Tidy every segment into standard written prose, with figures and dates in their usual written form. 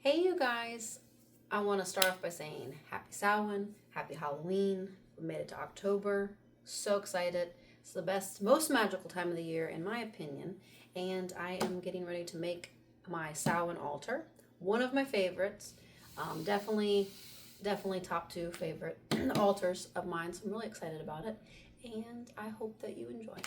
Hey you guys, I want to start off by saying happy Samhain, happy Halloween. We made it to October. So excited. It's the best, most magical time of the year in my opinion, and I am getting ready to make my Samhain altar. One of my favorites. Definitely top two favorite altars of mine, so I'm really excited about it, and I hope that you enjoy.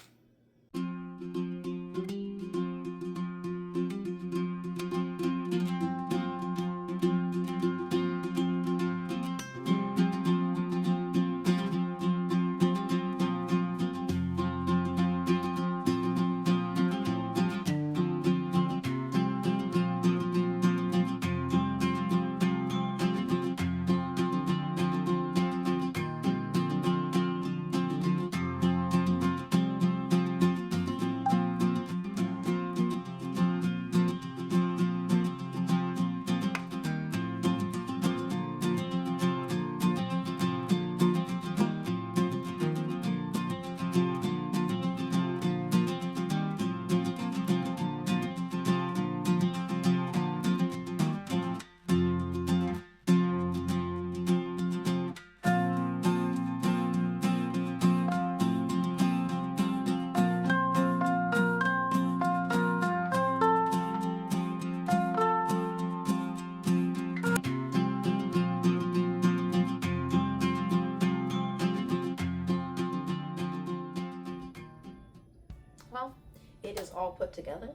Well, it is all put together.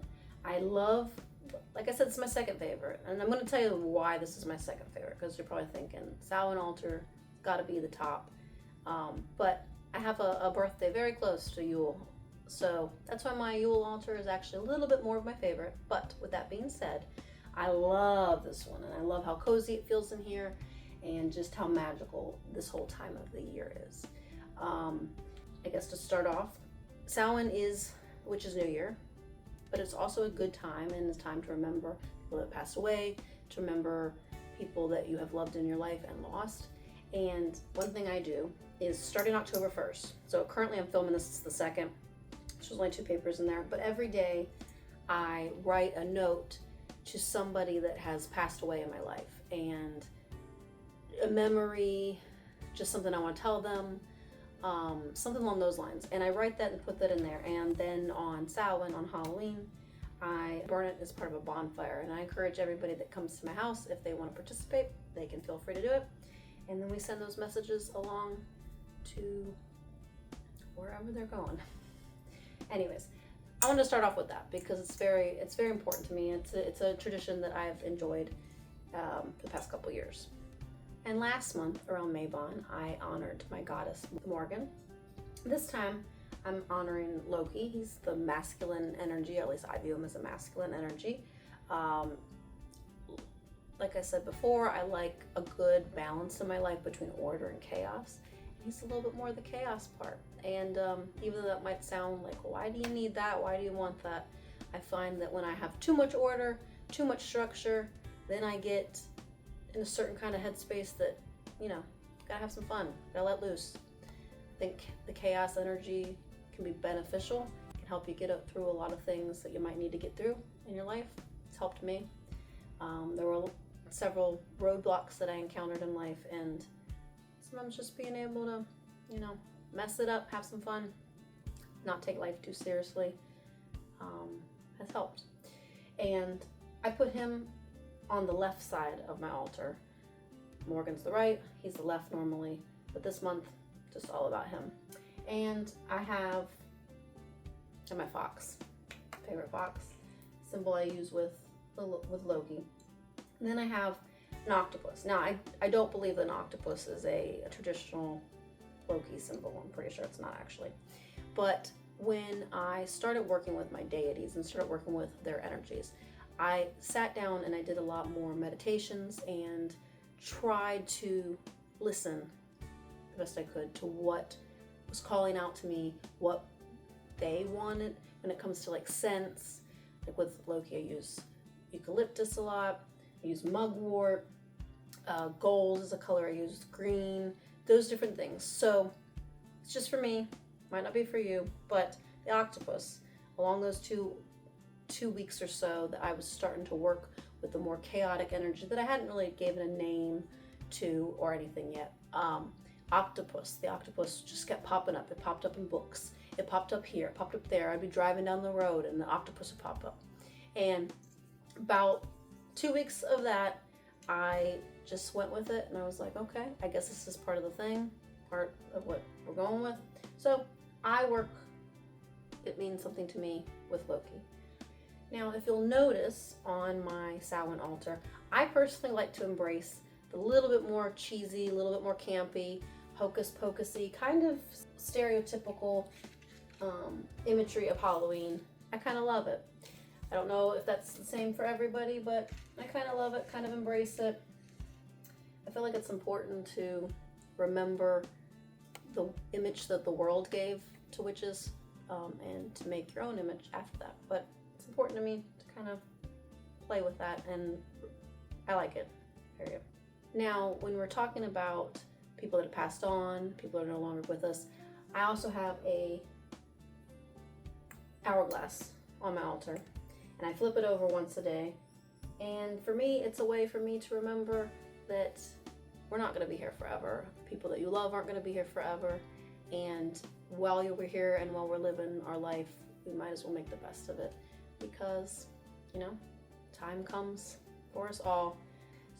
I love, like I said, it's my second favorite, and I'm going to tell you why this is my second favorite, because you're probably thinking Samhain altar got to be the top. But I have a birthday very close to Yule, so that's why my Yule altar is actually a little bit more of my favorite. But with that being said, I love this one, and I love how cozy it feels in here, and just how magical this whole time of the year is. I guess to start off, Samhain which is New Year, but it's also a good time, and it's time to remember people that passed away, to remember people that you have loved in your life and lost. And one thing I do is starting October 1st. So currently I'm filming this the 2nd. There's only 2 papers in there, but every day I write a note to somebody that has passed away in my life, and a memory, just something I want to tell them, something along those lines. And I write that and put that in there. And then on Samhain, on Halloween, I burn it as part of a bonfire. And I encourage everybody that comes to my house, if they want to participate, they can feel free to do it. And then we send those messages along to wherever they're going. Anyways, I want to start off with that because it's very important to me. It's a tradition that I've enjoyed for the past couple years. And last month, around Mabon, I honored my goddess, Morgan. This time, I'm honoring Loki. He's the masculine energy, at least I view him as a masculine energy. Like I said before, I like a good balance in my life between order and chaos. He's a little bit more the chaos part. And even though that might sound like, why do you need that? Why do you want that? I find that when I have too much order, too much structure, then I get in a certain kind of headspace that, gotta have some fun, gotta let loose. I think the chaos energy can be beneficial, can help you get through a lot of things that you might need to get through in your life. It's helped me. There were several roadblocks that I encountered in life, and sometimes just being able to, mess it up, have some fun, not take life too seriously, has helped. And I put him on the left side of my altar. Morgan's the right, he's the left normally, but this month, just all about him. And I have my fox, favorite fox, symbol I use with Loki. And then I have an octopus. Now, I don't believe that an octopus is a traditional Loki symbol. I'm pretty sure it's not actually. But when I started working with my deities and started working with their energies, I sat down and I did a lot more meditations and tried to listen the best I could to what was calling out to me, what they wanted when it comes to like scents. Like with Loki, I use eucalyptus a lot, I use mugwort, gold is a color I use, green, those different things. So it's just for me, might not be for you, but the octopus, along those two weeks or so that I was starting to work with the more chaotic energy that I hadn't really given a name to or anything yet. Octopus. The octopus just kept popping up. It popped up in books. It popped up here, it popped up there. I'd be driving down the road and the octopus would pop up. And about 2 weeks of that, I just went with it and I was like, okay, I guess this is part of the thing, part of what we're going with. So I work, it means something to me with Loki. Now, if you'll notice on my Samhain altar, I personally like to embrace the little bit more cheesy, a little bit more campy, hocus pocusy, kind of stereotypical imagery of Halloween. I kind of love it. I don't know if that's the same for everybody, but I kind of love it, kind of embrace it. I feel like it's important to remember the image that the world gave to witches, and to make your own image after that. But it's important to me to kind of play with that, and I like it, period. Now, when we're talking about people that have passed on, people that are no longer with us, I also have a hourglass on my altar, and I flip it over once a day. And for me, it's a way for me to remember that we're not going to be here forever. People that you love aren't going to be here forever. And while you're here and while we're living our life, we might as well make the best of it, because, you know, time comes for us all.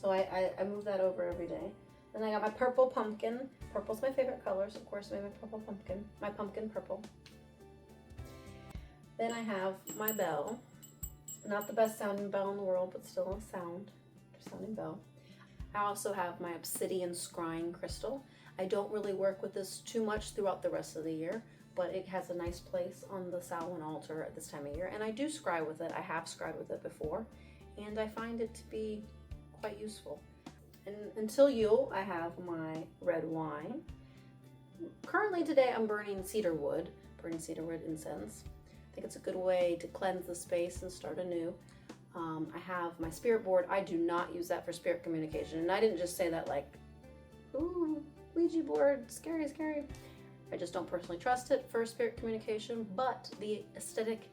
So I move that over every day. Then I got my purple pumpkin. Purple's my favorite color, so of course I made my purple pumpkin. My pumpkin purple. Then I have my bell. Not the best sounding bell in the world, but still a sounding bell. I also have my obsidian scrying crystal. I don't really work with this too much throughout the rest of the year, but it has a nice place on the Samhain altar at this time of year, and I do scry with it. I have scried with it before, and I find it to be quite useful. And until Yule, I have my red wine. Currently today, I'm burning cedar wood incense. I think it's a good way to cleanse the space and start anew. I have my spirit board. I do not use that for spirit communication, and I didn't just say that like, ooh, Ouija board, scary, scary. I just don't personally trust it for spirit communication, but the aesthetic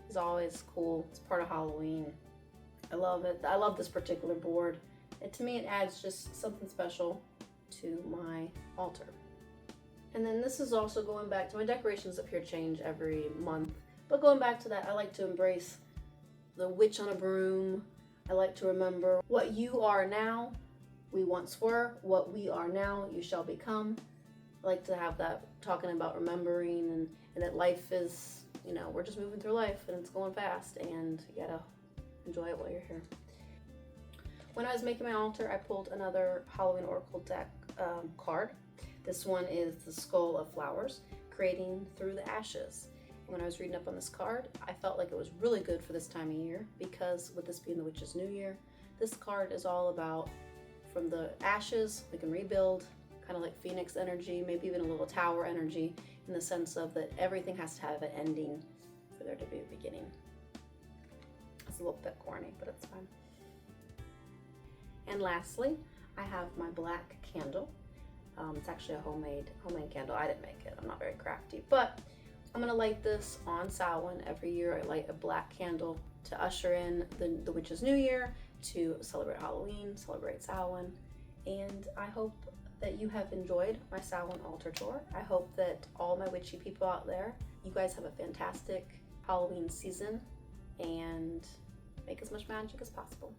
is always cool. It's part of Halloween. I love it. I love this particular board. And to me, it adds just something special to my altar. And then this is also going back to my decorations up here change every month. But going back to that, I like to embrace the witch on a broom. I like to remember what you are now, we once were. What we are now, you shall become. I like to have that, talking about remembering and that life is, you know, we're just moving through life and it's going fast, and you gotta enjoy it while you're here. When I was making my altar, I pulled another Halloween Oracle deck card. This one is the Skull of Flowers, creating through the ashes. When I was reading up on this card, I felt like it was really good for this time of year, because with this being the Witch's New Year, this card is all about from the ashes, we can rebuild, kind of like Phoenix energy, maybe even a little tower energy, in the sense of that everything has to have an ending for there to be a beginning. It's a little bit corny, but it's fun. And lastly, I have my black candle. It's actually a homemade candle. I didn't make it. I'm not very crafty, but I'm gonna light this on Samhain. Every year I light a black candle to usher in the Witch's New Year, to celebrate Halloween, celebrate Samhain. And I hope that you have enjoyed my Samhain altar tour. I hope that all my witchy people out there, you guys have a fantastic Halloween season and make as much magic as possible.